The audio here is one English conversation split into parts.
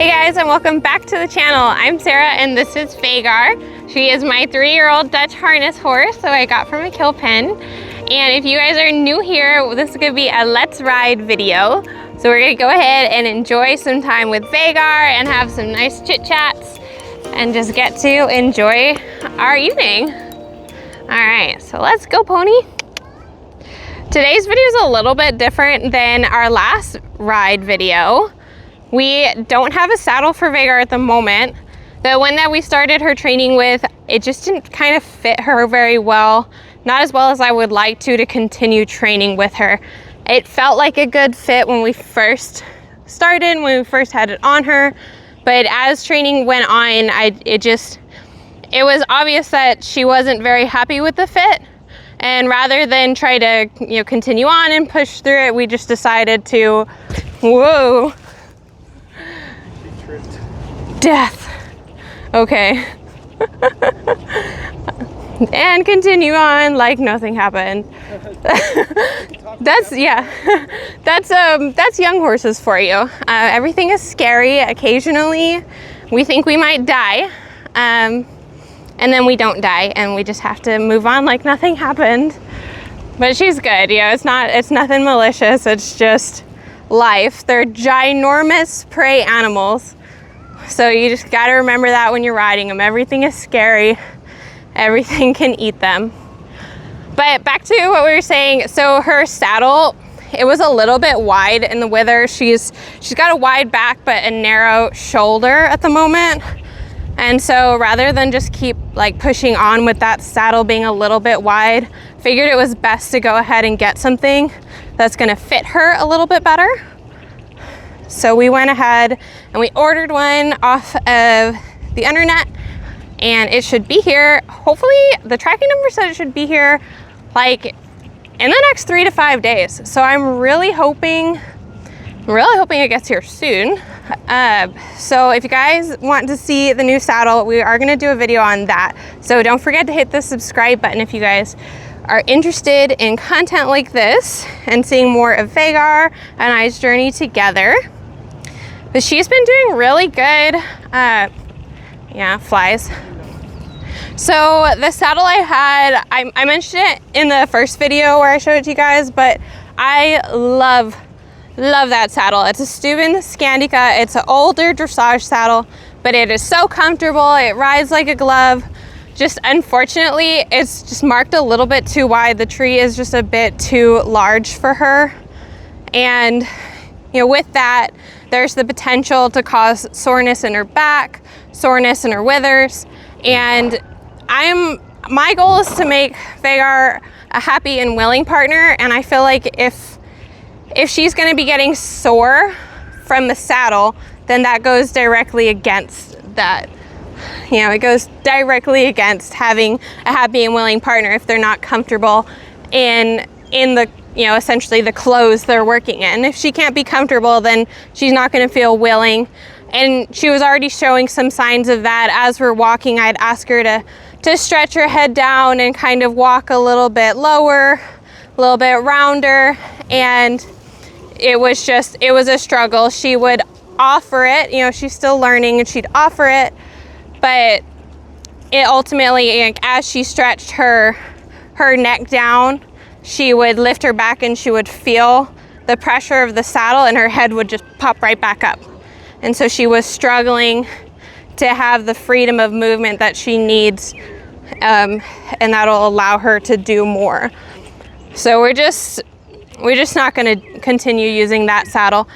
Hey guys, and welcome back to the channel. I'm Sarah and this is Vhagar. She is my 3-year-old Dutch harness horse, so I got from a kill pen. And if you guys are new here, this is gonna be a let's ride video. So we're gonna go ahead and enjoy some time with Vhagar and have some nice chit chats and just get to enjoy our evening. All right, so let's go, pony. Today's video is a little bit different than our last ride video. We don't have a saddle for Vhagar at the moment. The one that we started her training with, it just didn't kind of fit her very well. Not as well as I would like to continue training with her. It felt like a good fit when we first started, when we first had it on her. But as training went on, it was obvious that she wasn't very happy with the fit. And rather than try to continue on and push through it, we just decided to, whoa. Death. Okay. And continue on like nothing happened. That's young horses for you. Everything is scary. Occasionally we think we might die, and then we don't die and we just have to move on like nothing happened. But she's good. It's nothing malicious. It's just life. They're ginormous prey animals. So you just got to remember that when you're riding them. Everything is scary. Everything can eat them. But back to what we were saying. So her saddle, it was a little bit wide in the wither. She's got a wide back but a narrow shoulder at the moment. And so rather than just keep like pushing on with that saddle being a little bit wide, figured it was best to go ahead and get something that's going to fit her a little bit better. So we went ahead and we ordered one off of the internet, and it should be here. Hopefully the tracking number said it should be here like in the next 3 to 5 days. So I'm really hoping it gets here soon. So if you guys want to see the new saddle, we are going to do a video on that. So don't forget to hit the subscribe button if you guys are interested in content like this and seeing more of Vhagar and I's journey together. But she's been doing really good. Yeah, flies. So the saddle I had, I mentioned it in the first video where I showed it to you guys, but I love that saddle. It's a Steuben Scandica. It's an older dressage saddle, but it is so comfortable. It rides like a glove. Just unfortunately, it's just marked a little bit too wide. The tree is just a bit too large for her. And with that, there's the potential to cause soreness in her back, soreness in her withers. And my goal is to make Vhagar a happy and willing partner. And I feel like if she's going to be getting sore from the saddle, then that goes directly against that. It goes directly against having a happy and willing partner if they're not comfortable in the essentially the clothes they're working in. If she can't be comfortable, then she's not going to feel willing. And she was already showing some signs of that. As we're walking, I'd ask her to stretch her head down and kind of walk a little bit lower, a little bit rounder. And it was a struggle. She would offer it, she's still learning, and she'd offer it. But it ultimately, as she stretched her neck down, she would lift her back and she would feel the pressure of the saddle and her head would just pop right back up. And so she was struggling to have the freedom of movement that she needs, and that'll allow her to do more. So we're just not going to continue using that saddle.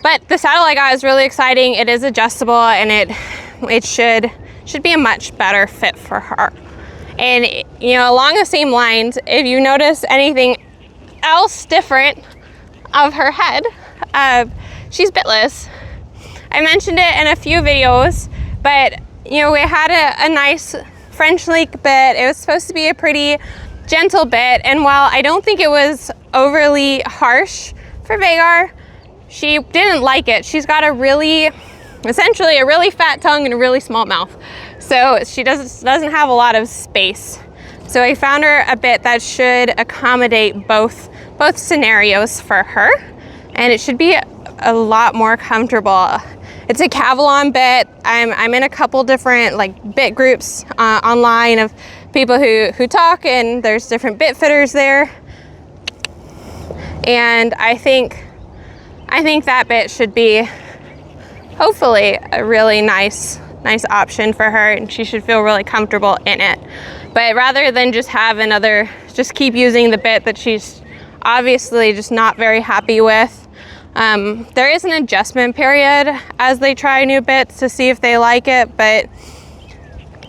But the saddle I got is really exciting. It is adjustable, and it should be a much better fit for her. And along the same lines, if you notice anything else different of her head, she's bitless. I mentioned it in a few videos, but we had a nice French leek bit. It was supposed to be a pretty gentle bit, and while I don't think it was overly harsh for Vhagar, she didn't like it. She's got essentially a really fat tongue and a really small mouth. So she doesn't have a lot of space. So I found her a bit that should accommodate both scenarios for her, and it should be a lot more comfortable. It's a Cavalon bit. I'm in a couple different like bit groups online of people who talk, and there's different bit fitters there. And I think that bit should be hopefully a really nice option for her, and she should feel really comfortable in it. But rather than just keep using the bit that she's obviously just not very happy with, there is an adjustment period as they try new bits to see if they like it. But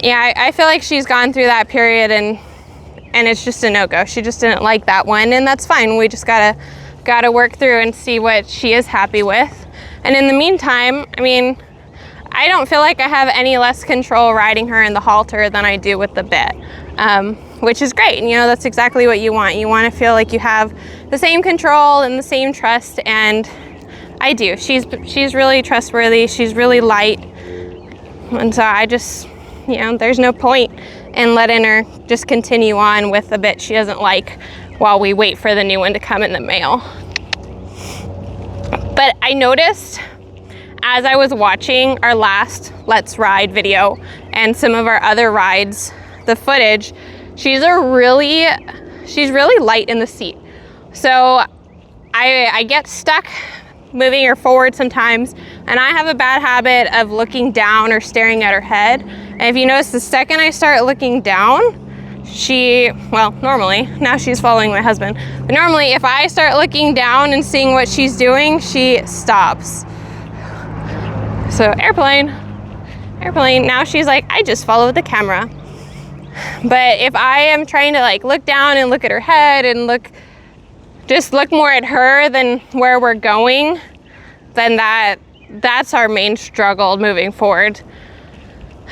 yeah, I feel like she's gone through that period and it's just a no-go. She just didn't like that one, and that's fine. We just gotta work through and see what she is happy with. And in the meantime, I mean, I don't feel like I have any less control riding her in the halter than I do with the bit, which is great. And, you know, that's exactly what you want. You want to feel like you have the same control and the same trust, and I do. She's really trustworthy. She's really light, and so I just, you know, there's no point in letting her just continue on with the bit she doesn't like while we wait for the new one to come in the mail. But I noticed as I was watching our last Let's Ride video and some of our other rides, the footage, she's really light in the seat. So I get stuck moving her forward sometimes, and I have a bad habit of looking down or staring at her head. And if you notice, the second I start looking down, normally, now she's following my husband, but normally if I start looking down and seeing what she's doing, she stops. So airplane, now she's like, I just followed the camera. But if I am trying to like look down and look at her head and look more at her than where we're going, then that's our main struggle moving forward.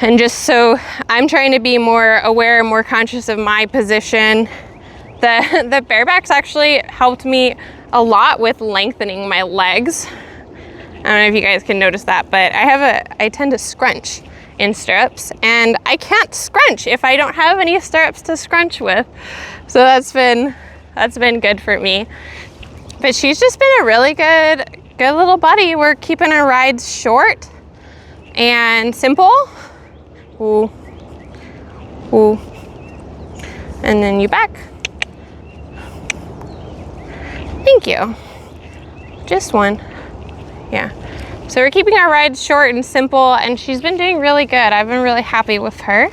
And just so I'm trying to be more aware and more conscious of my position. The Barebacks actually helped me a lot with lengthening my legs. I don't know if you guys can notice that, but I tend to scrunch in stirrups, and I can't scrunch if I don't have any stirrups to scrunch with. So that's been good for me. But she's just been a really good little buddy. We're keeping our rides short and simple. Ooh. Ooh. And then you back. Thank you. Just one. Yeah. So we're keeping our rides short and simple, and she's been doing really good. I've been really happy with her.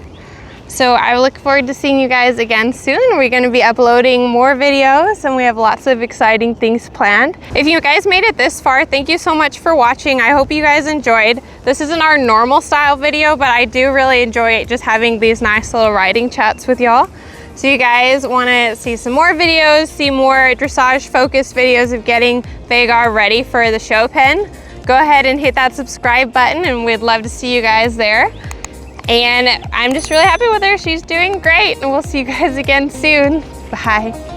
So I look forward to seeing you guys again soon. We're going to be uploading more videos, and we have lots of exciting things planned. If you guys made it this far, thank you so much for watching. I hope you guys enjoyed. This isn't our normal style video, but I do really enjoy just having these nice little riding chats with y'all. So you guys want to see some more videos, see more dressage focused videos of getting Vhagar ready for the show pen, go ahead and hit that subscribe button, and we'd love to see you guys there. And I'm just really happy with her. She's doing great, and we'll see you guys again soon. Bye.